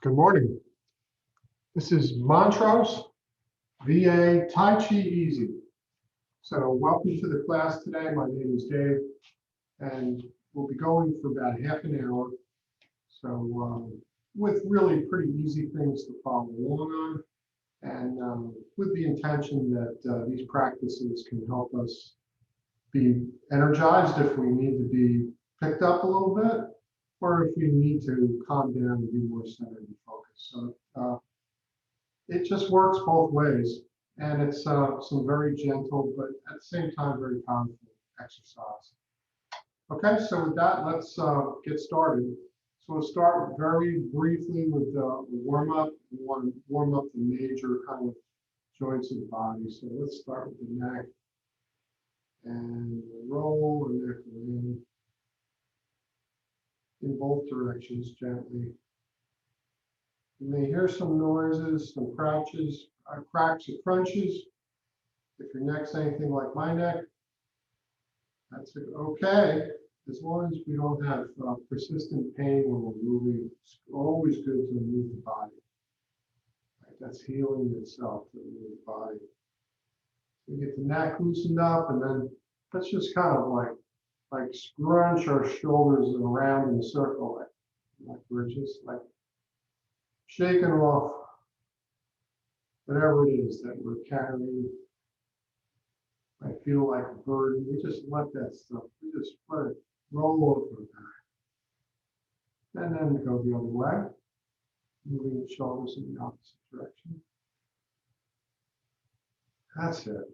Good morning. This is Montrose VA Tai Chi Easy. So welcome to the class today. My name is Dave, and we'll be going for about half an hour. So with really pretty easy things to follow along on, and with the intention that these practices can help us be energized if we need to be picked up a little bit, or if we need to calm down and be more centered and focused. So it just works both ways, and it's some very gentle, but at the same time, very powerful exercise. Okay, so with that, let's get started. So we'll start very briefly with the warm-up. We want to warm up the major kind of joints of the body. So let's start with the neck, and roll the neck in both directions gently. You may hear some noises, some cracks or crunches. If your neck's anything like my neck, that's okay. As long as we don't have persistent pain when we're moving, it's always good to move the body. Right? That's healing itself to move the body. So we get the neck loosened up, and then let's just kind of like scrunch our shoulders around in a circle, like we're just like shaking off whatever it is that we're carrying. I feel like a burden. We just let that stuff, we just let it roll over back. And then go the other way, moving the shoulders in the opposite direction. That's it.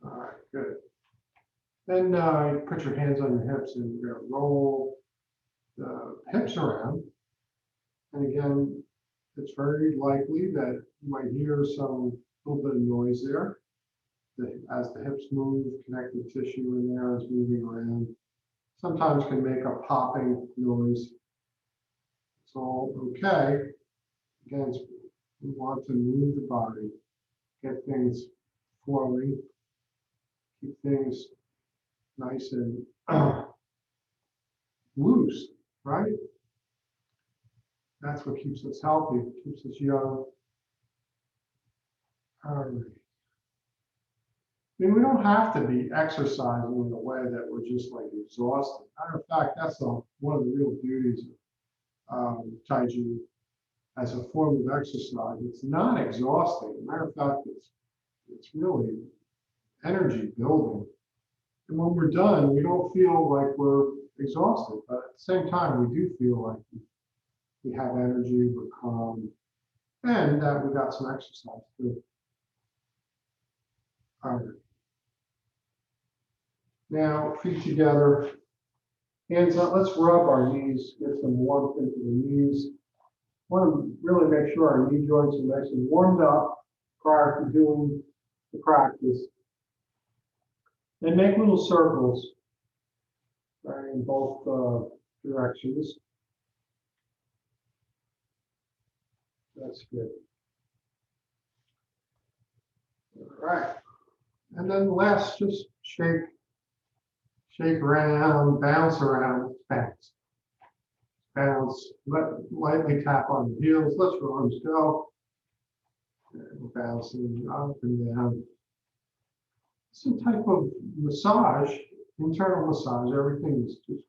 All right, good. Then you put your hands on your hips and you're going to roll the hips around. And again, it's very likely that you might hear some little bit of noise there. As the hips move, connective tissue in there is moving around. Sometimes can make a popping noise. It's all okay. Again, we want to move the body, get things flowing, keep things nice and loose, right? That's what keeps us healthy, keeps us young. All right. I mean, we don't have to be exercising in a way that we're just like exhausted. Matter of fact, that's one of the real beauties of Tai Chi as a form of exercise. It's not exhausting. Matter of fact, it's really energy building. And when we're done, we don't feel like we're exhausted, but at the same time, we do feel like we have energy, we're calm, and that we got some exercise too. All right. Now, feet together, hands up. Let's rub our knees, get some warmth into the knees. Want to really make sure our knee joints are nice and warmed up prior to doing the practice. And make little circles, right, in both directions. That's good. All right. And then last, just shake around, bounce around, bounce. Bounce, lightly tap on the heels, let your arms go. And we're bouncing up and down. Some type of massage, internal massage. Everything is just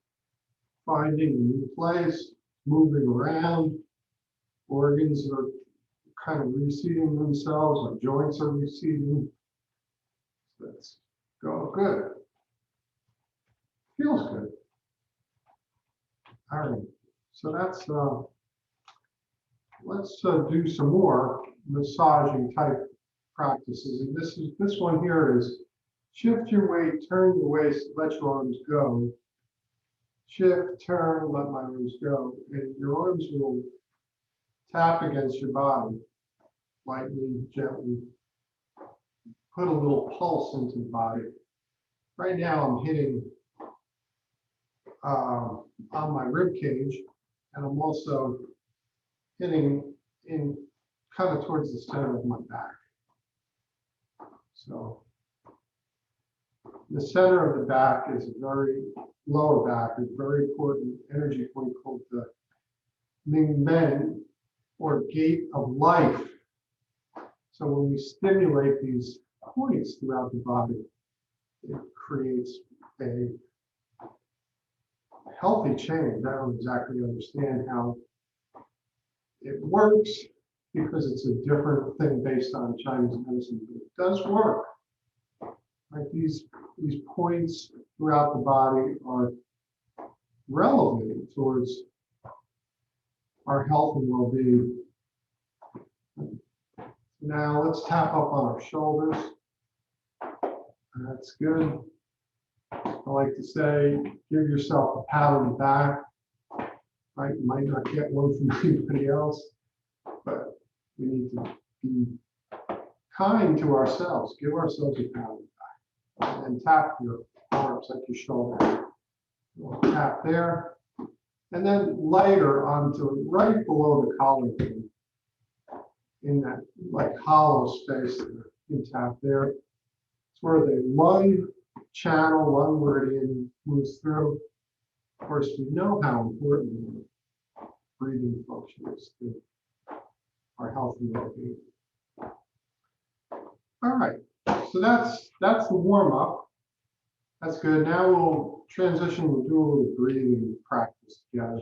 finding a new place, moving around. Organs are kind of reseating themselves, our joints are reseating. Let's go. Good. Feels good. All right. So that's let's do some more massaging type practices. And this one here is shift your weight, turn your waist, let your arms go. Shift, turn, let my arms go. And your arms will tap against your body, lightly, gently. Put a little pulse into the body. Right now I'm hitting on my rib cage, and I'm also hitting in kind of towards the center of my back. So The center of the back is lower back is a very important energy point called the Ming Men, or gate of life. So when we stimulate these points throughout the body, it creates a healthy change. I don't exactly understand how it works because it's a different thing based on Chinese medicine, but it does work. Like these points throughout the body are relevant towards our health and well-being. Now let's tap up on our shoulders. That's good. I like to say, give yourself a pat on the back. Right? You might not get one from anybody else, but we need to be kind to ourselves. Give ourselves a pat on the back. And tap your arms like your shoulder. Tap there. And then lighter onto right below the collarbone. In that like hollow space there. You can tap there. It's where the lung channel, lung meridian moves through. Of course, we know how important breathing function is to our health and well-being. All right, so that's the warm-up. That's good. Now we'll transition, we'll do a little breathing practice together.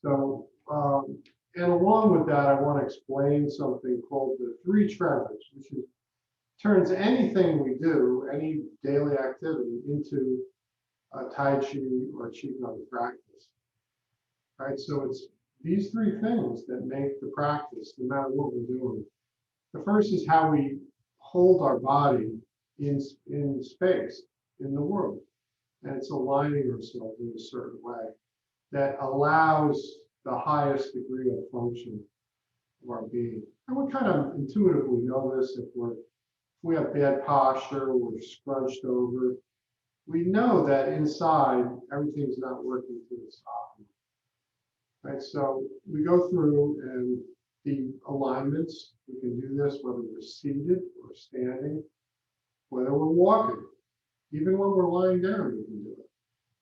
So, and along with that, I want to explain something called the 3 treasures, which turns anything we do, any daily activity, into a Tai Chi or Qigong practice. All right, so it's these 3 things that make the practice, no matter what we're doing. The first is how we hold our body in space, in the world. And it's aligning ourselves in a certain way that allows the highest degree of function of our being. And we kind of intuitively know this if we have bad posture, we're scrunched over. We know that inside everything's not working to its optimum. Right, so we go through and the alignments. We can do this whether we're seated or standing, whether we're walking, even when we're lying down, we can do it.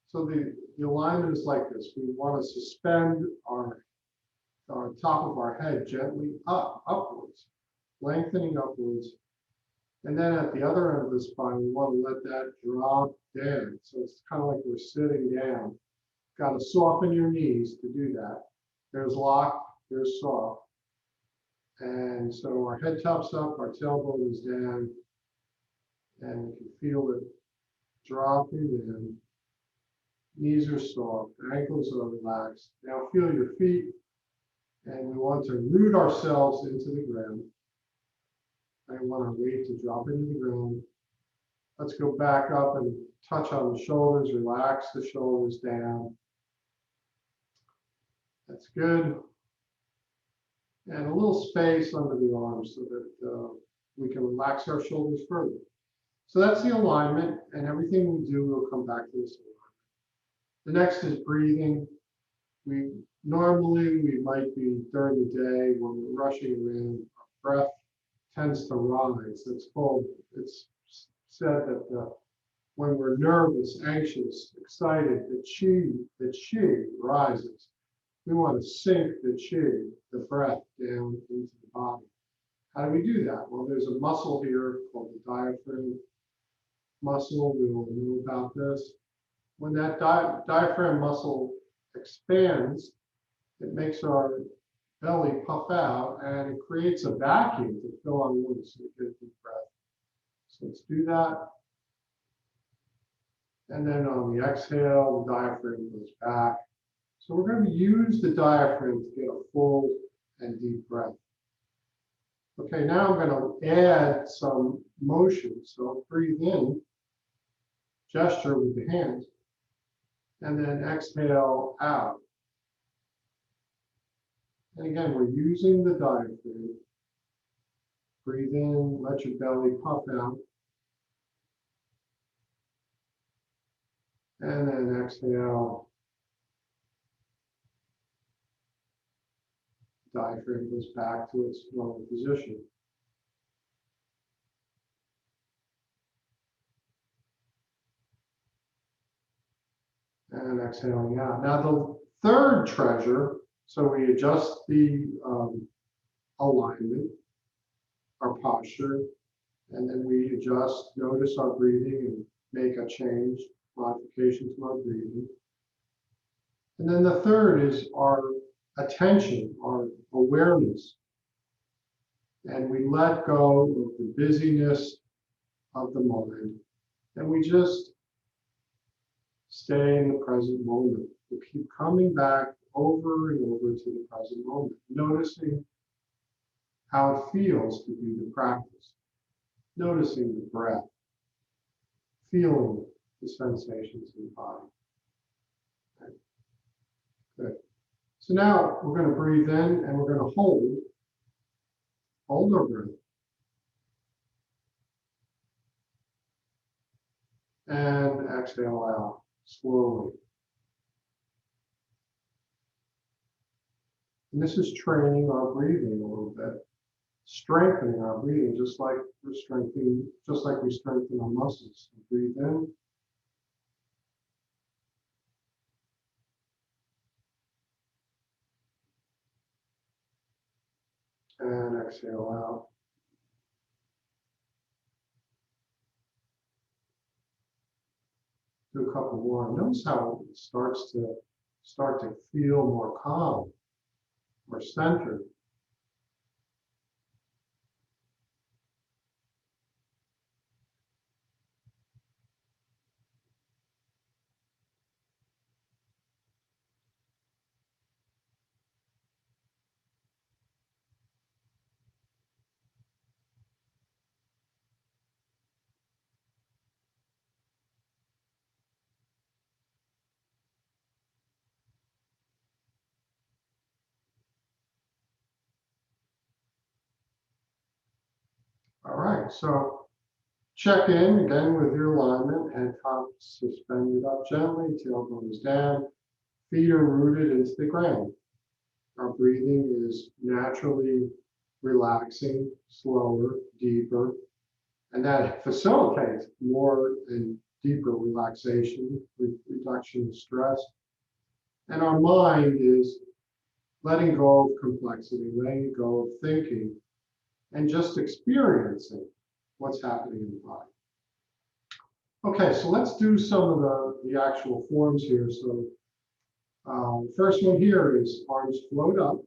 So the alignment is like this. We want to suspend our top of our head gently upwards, lengthening upwards. And then at the other end of the spine, we want to let that drop down. So it's kind of like we're sitting down. Got to soften your knees to do that. There's lock, there's soft. And so our head tops up, our tailbone is down, and you can feel it dropping down. Knees are soft, ankles are relaxed. Now feel your feet, and we want to root ourselves into the ground. I want our weight to drop into the ground. Let's go back up and touch on the shoulders, relax the shoulders down. That's good. And a little space under the arms so that we can relax our shoulders further. So that's the alignment, and everything we do will come back to this alignment. The next is breathing. Normally we might be during the day when we're rushing around, our breath tends to rise. It's said that when we're nervous, anxious, excited, the chi rises. We want to sink the chi, the breath, down into the body. How do we do that? Well, there's a muscle here called the diaphragm muscle. We will know about this. When that diaphragm muscle expands, it makes our belly puff out and it creates a vacuum to fill our lungs so we get a deep breath. So let's do that. And then on the exhale, the diaphragm goes back. So we're going to use the diaphragm to get a full and deep breath. Okay, now I'm going to add some motion. So breathe in, gesture with the hands, and then exhale out. And again, we're using the diaphragm. Breathe in, let your belly puff out. And then exhale. Diaphragm goes back to its normal position. And exhaling out. Now the third treasure, so we adjust the alignment, our posture, and then we adjust, notice our breathing and make a change, modification to our breathing. And then the third is our attention, our awareness. And we let go of the busyness of the mind. And we just stay in the present moment. We keep coming back over and over to the present moment, noticing how it feels to do the practice, noticing the breath, feeling the sensations in the body. Okay. Good. So now we're going to breathe in and we're going to hold our breath. And exhale out slowly. And this is training our breathing a little bit, strengthening our breathing, just like we strengthen our muscles. Breathe in. And exhale out. Do a couple more. Notice how it starts to feel more calm, more centered. All right, so check in again with your alignment, head top suspended up gently, tailbone is down, feet are rooted into the ground. Our breathing is naturally relaxing, slower, deeper, and that facilitates more and deeper relaxation, reduction of stress. And our mind is letting go of complexity, letting go of thinking, and just experiencing what's happening in the body. Okay, so let's do some of the actual forms here. So first one here is arms float up,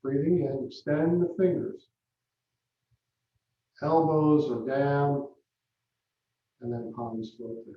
breathing in, extend the fingers. Elbows are down, and then palms float down.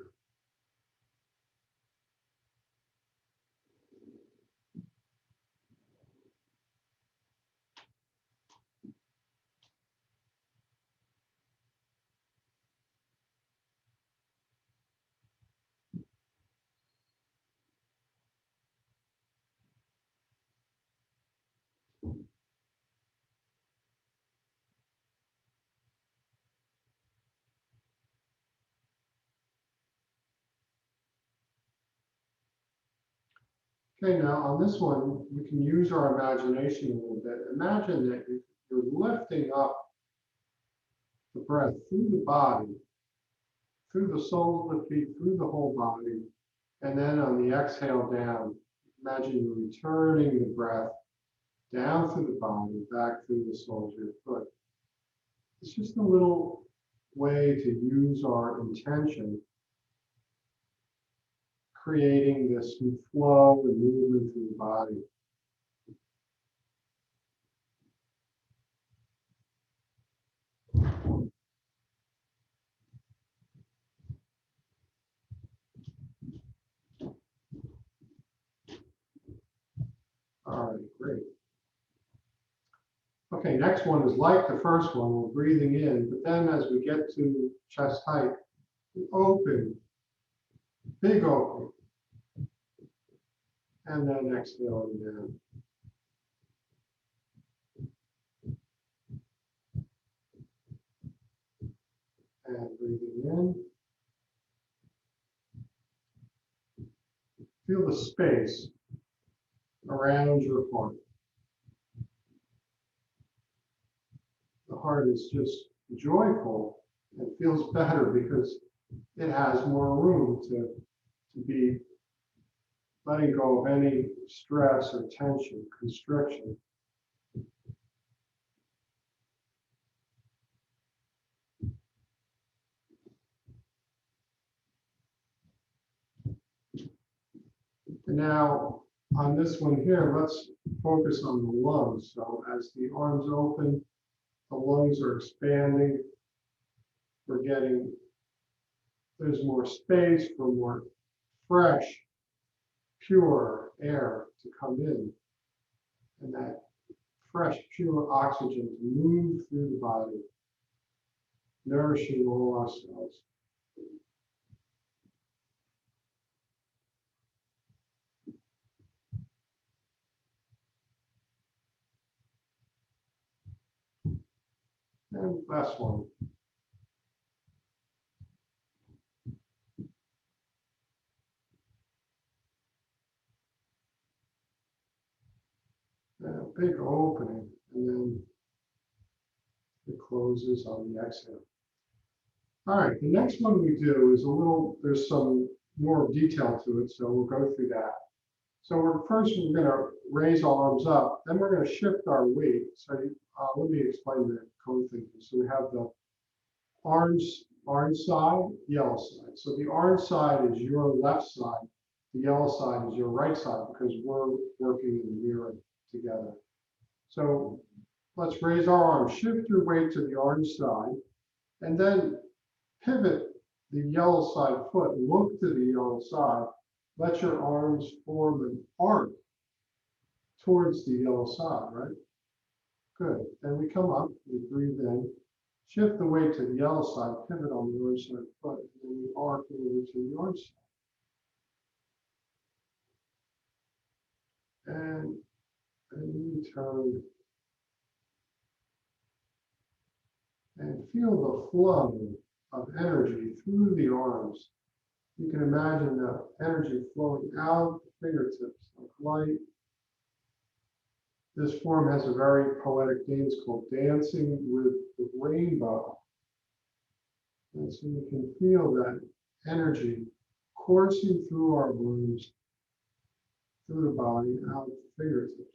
Okay, now on this one, we can use our imagination a little bit. Imagine that you're lifting up the breath through the body, through the soles of the feet, through the whole body. And then on the exhale down, imagine you're returning the breath down through the body, back through the soles of your foot. It's just a little way to use our intention, creating this flow and movement through the body. All right, great. Okay, next one is like the first one, we're breathing in, but then as we get to chest height, we open, big open, and then exhaling down. And breathing in. Feel the space around your heart. The heart is just joyful and feels better because it has more room to be letting go of any stress or tension, constriction. And now on this one here, let's focus on the lungs. So as the arms open, the lungs are expanding. We're getting, there's more space for more fresh, pure air to come in. And that fresh, pure oxygen to move through the body, nourishing all our cells. And last one. And a big opening, and then it closes on the exhale. All right, the next one we do is a little, there's some more detail to it, so we'll go through that. So we're going to raise our arms up, then we're going to shift our weight. So let me explain the code thinking. So we have the orange side, yellow side. So the orange side is your left side, the yellow side is your right side, because we're working in the mirror together. So let's raise our arms, shift your weight to the orange side, and then pivot the yellow side foot, look to the yellow side, let your arms form an arc towards the yellow side, right? Good. Then we come up, we breathe in, shift the weight to the yellow side, pivot on the orange side foot, and then we arc over to the orange side. And we turn and feel the flow of energy through the arms. You can imagine the energy flowing out the fingertips like light. This form has a very poetic name. It's called Dancing with the Rainbow. And so you can feel that energy coursing through our wounds, through the body, out the fingertips.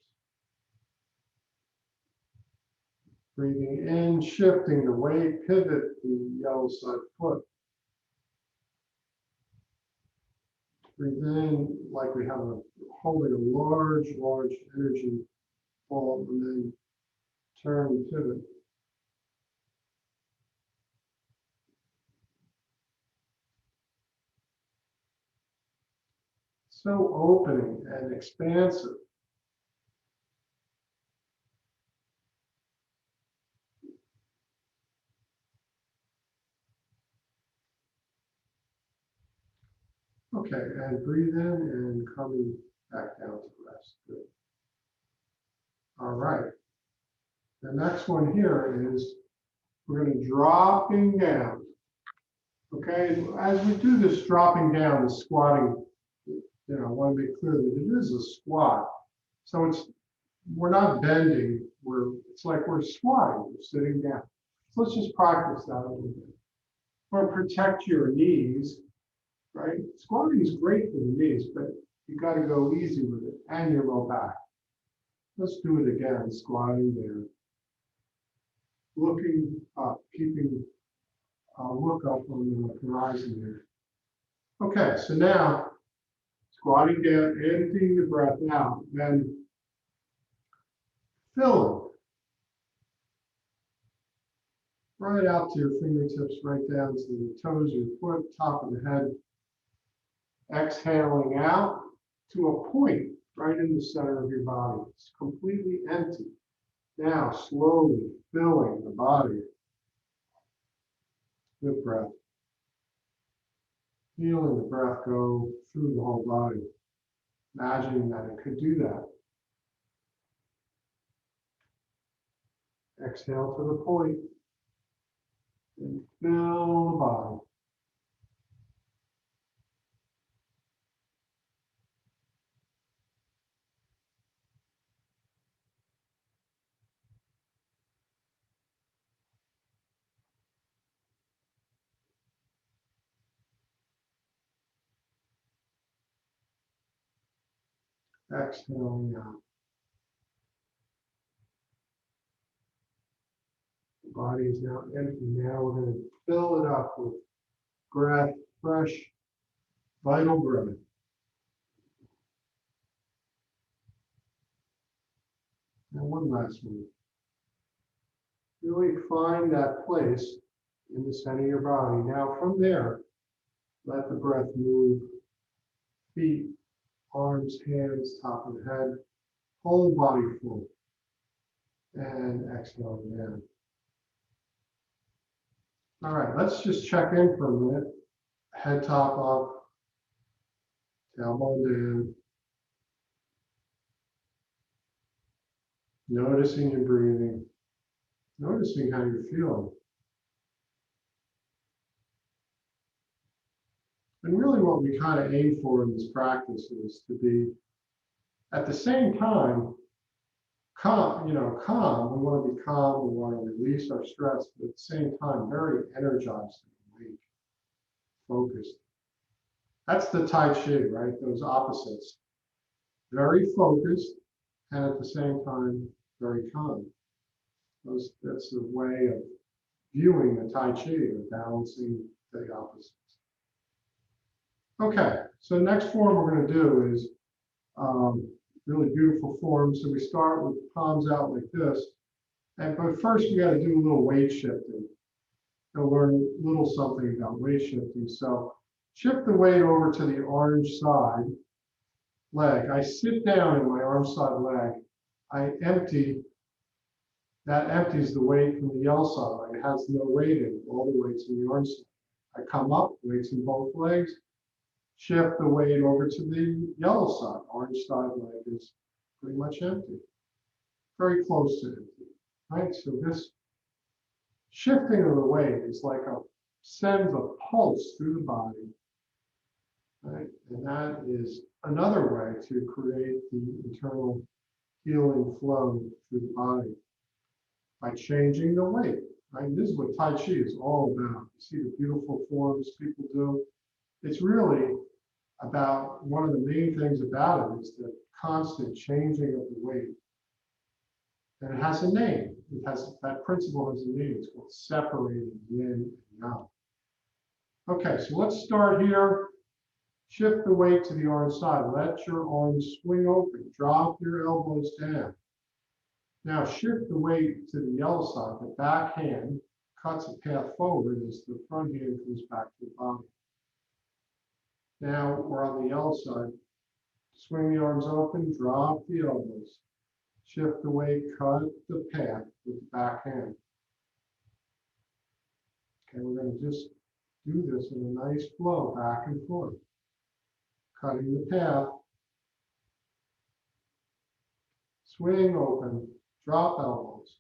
Breathing in, shifting the weight, pivot the yellow side foot. Breathe in like we have holding a large energy ball, and then turn and pivot. So opening and expansive. Okay, and breathe in and coming back down to rest. Good. All right. The next one here is we're going to dropping down. Okay, as we do this dropping down, the squatting, I want to make clear that it is a squat. So we're not bending, it's like we're squatting, we're sitting down. So let's just practice that a little bit. Or protect your knees, right? Squatting is great for the knees, but you got to go easy with it and your low back. Let's do it again, squatting there. Looking up, keeping a look up on the horizon there. Okay, so now squatting down, emptying the breath out, then filling right out to your fingertips, right down to the toes of your foot, top of the head. Exhaling out to a point right in the center of your body. It's completely empty. Now, slowly filling the body with breath. Feeling the breath go through the whole body. Imagining that it could do that. Exhale to the point and fill the body. Exhaling out. The body is now empty. Now we're going to fill it up with breath, fresh, vital breath. And one last one. Really find that place in the center of your body. Now from there, let the breath move. Feet, arms, hands, top of the head, whole body full. And exhale again. All right, let's just check in for a minute. Head top up, tailbone down. Noticing your breathing. Noticing how you're feeling. And really what we kind of aim for in this practice is to be, at the same time, calm. Calm. We want to be calm. We want to release our stress, but at the same time, very energized and awake, focused. That's the Tai Chi, right? Those opposites. Very focused, and at the same time, very calm. That's the way of viewing the Tai Chi, or balancing the opposites. Okay, so next form we're going to do is really beautiful form. So we start with palms out like this. But first we got to do a little weight shifting. We'll learn a little something about weight shifting. So shift the weight over to the orange side leg. I sit down in my orange side leg. I empty, that empties the weight from the yellow side. It has no weight in it, all the weight's in the orange side. I come up, weights in both legs. Shift the weight over to the yellow side. Orange side leg is pretty much empty. Very close to empty, right? So this shifting of the weight is like sends a pulse through the body, right? And that is another way to create the internal healing flow through the body by changing the weight, right? This is what Tai Chi is all about. You see the beautiful forms people do. It's really about, one of the main things about it is the constant changing of the weight. And it has a name. That principle has a name. It's called separating yin and yang. Okay, so let's start here. Shift the weight to the orange side. Let your arms swing open. Drop your elbows down. Now shift the weight to the yellow side. The back hand cuts a path forward as the front hand comes back to the body. Now we're on the yellow side. Swing the arms open, drop the elbows. Shift the weight, cut the path with the back hand. Okay, we're going to just do this in a nice flow, back and forth. Cutting the path. Swing open, drop elbows.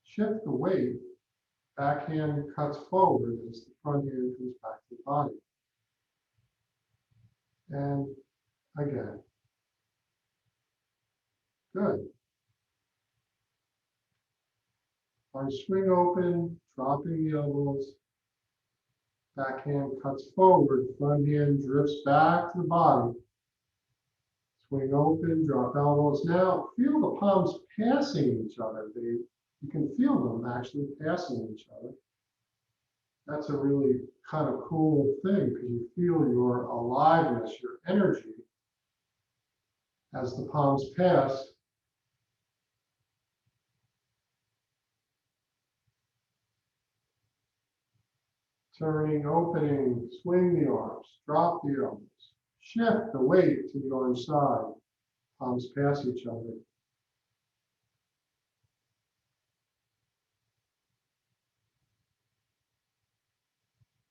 Shift the weight, back hand cuts forward as the front hand comes back to the body. And again. Good. Arms swing open, dropping the elbows. Back hand cuts forward, front hand drifts back to the body. Swing open, drop elbows. Now feel the palms passing each other. You can feel them actually passing each other. That's a really kind of cool thing because you feel your aliveness, your energy as the palms pass. Turning, opening, swing the arms, drop the elbows. Shift the weight to the orange side. Palms pass each other.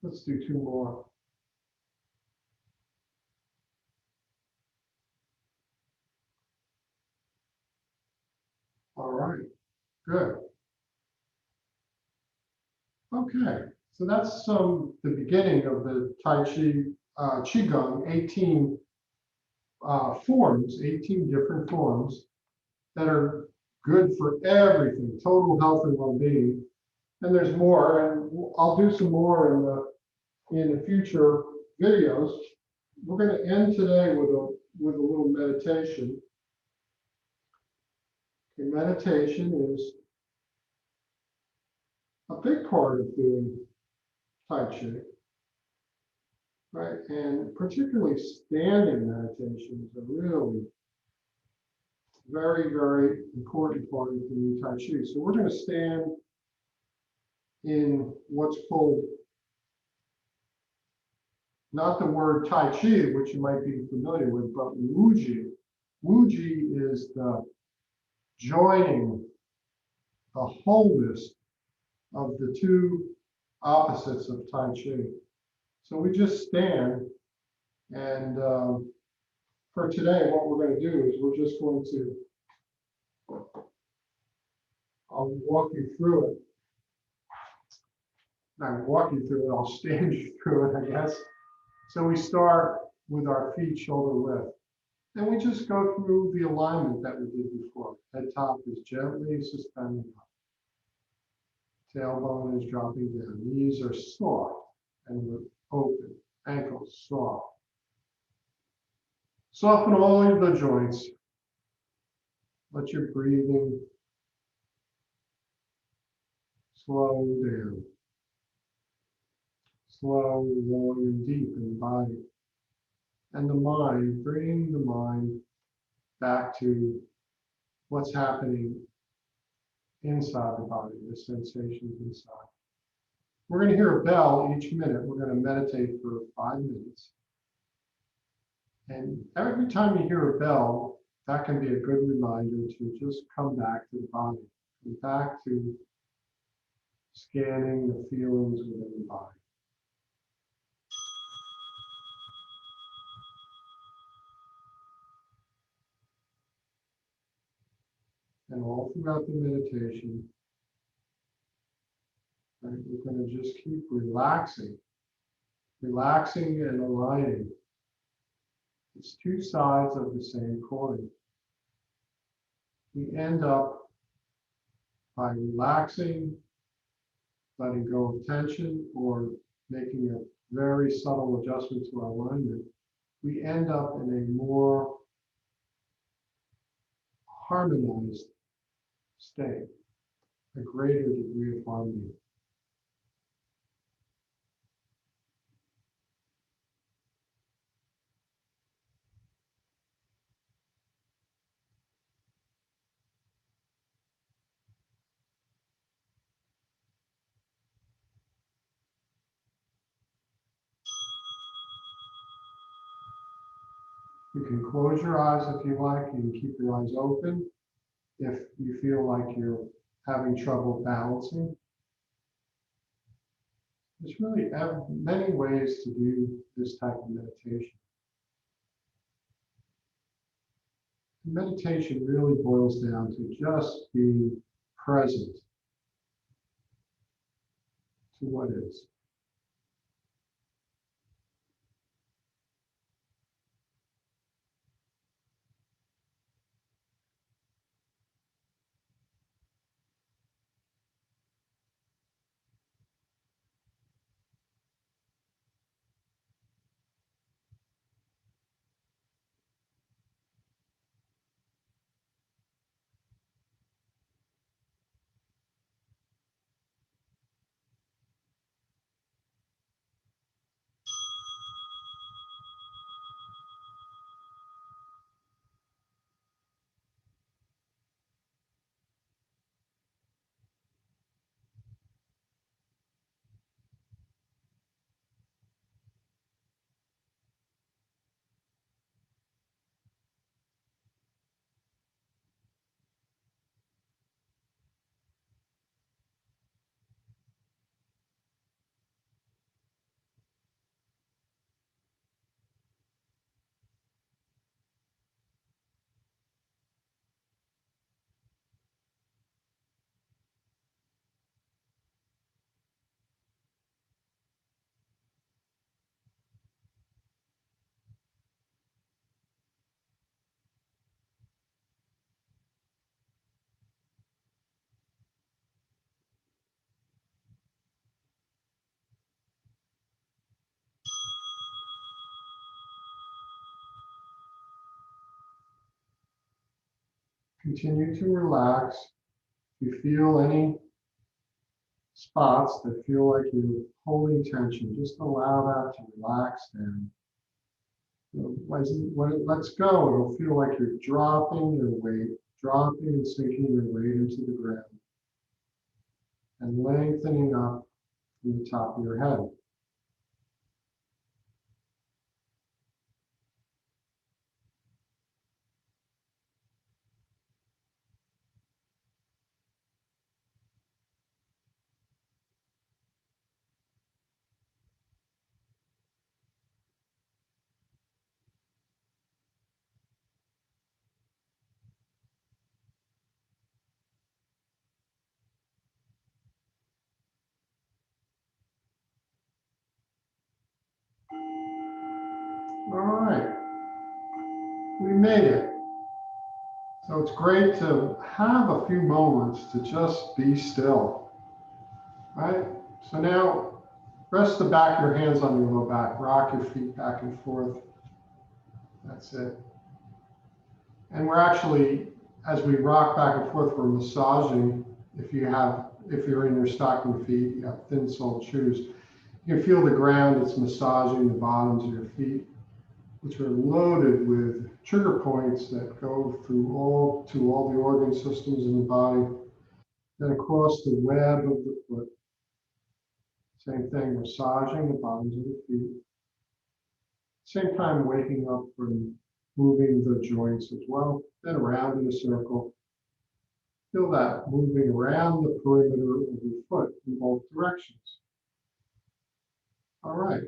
Let's do two more. All right, good. Okay, so that's the beginning of the Tai Chi Qigong, 18 forms, 18 different forms that are good for everything, total health and well-being. And there's more, and I'll do some more in the future videos. We're going to end today with with a little meditation. Okay, meditation is a big part of doing Tai Chi, right? And particularly standing meditations are really very, very important part of doing Tai Chi. So we're going to stand in what's called, not the word Tai Chi, which you might be familiar with, but Wuji. Wuji is the joining, the wholeness of the two opposites of Tai Chi. So we just stand, and for today, what we're going to do is we're just going to, I'll walk you through it. Not walk you through it, I'll stand you through it, I guess. So we start with our feet shoulder width. And we just go through the alignment that we did before. Head top is gently suspending up. Tailbone is dropping down. Knees are soft and we're open. Ankles soft. Soften all of the joints. Let your breathing slow down. Slow, long, and deep in the body. And the mind, bring the mind back to what's happening inside the body, the sensations inside. We're going to hear a bell each minute. We're going to meditate for 5 minutes. And every time you hear a bell, that can be a good reminder to just come back to the body, come back to scanning the feelings within the body. And all throughout the meditation, right, we're going to just keep relaxing, relaxing and aligning. It's two sides of the same coin. We end up by relaxing, letting go of tension, or making a very subtle adjustment to our alignment. We end up in a more harmonized state, a greater degree of harmony. You can close your eyes if you like. You can keep your eyes open if you feel like you're having trouble balancing. There's really many ways to do this type of meditation. Meditation really boils down to just being present to what is. continue to relax. If you feel any spots that feel like you're holding tension, just allow that to relax down. When it lets go, it'll feel like you're dropping your weight, dropping and sinking your weight into the ground, and lengthening up from the top of your head. All right, we made it. So it's great to have a few moments to just be still, right? So now rest the back of your hands on your low back, rock your feet back and forth. That's it. And we're actually, as we rock back and forth, we're massaging. If you're in your stocking feet, you have thin-soled shoes, you can feel the ground. It's massaging the bottoms of your feet, which are loaded with trigger points that go through all the organ systems in the body, then across the web of the foot. Same thing, massaging the bottoms of the feet. Same time waking up from moving the joints as well, then around in a circle. Feel that moving around the perimeter of your foot in both directions. All right.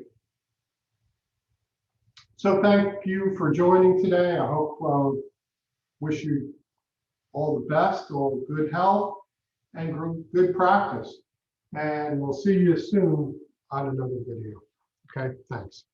So thank you for joining today. I hope, wish you all the best, all good health, and good practice. And we'll see you soon on another video. Okay, thanks.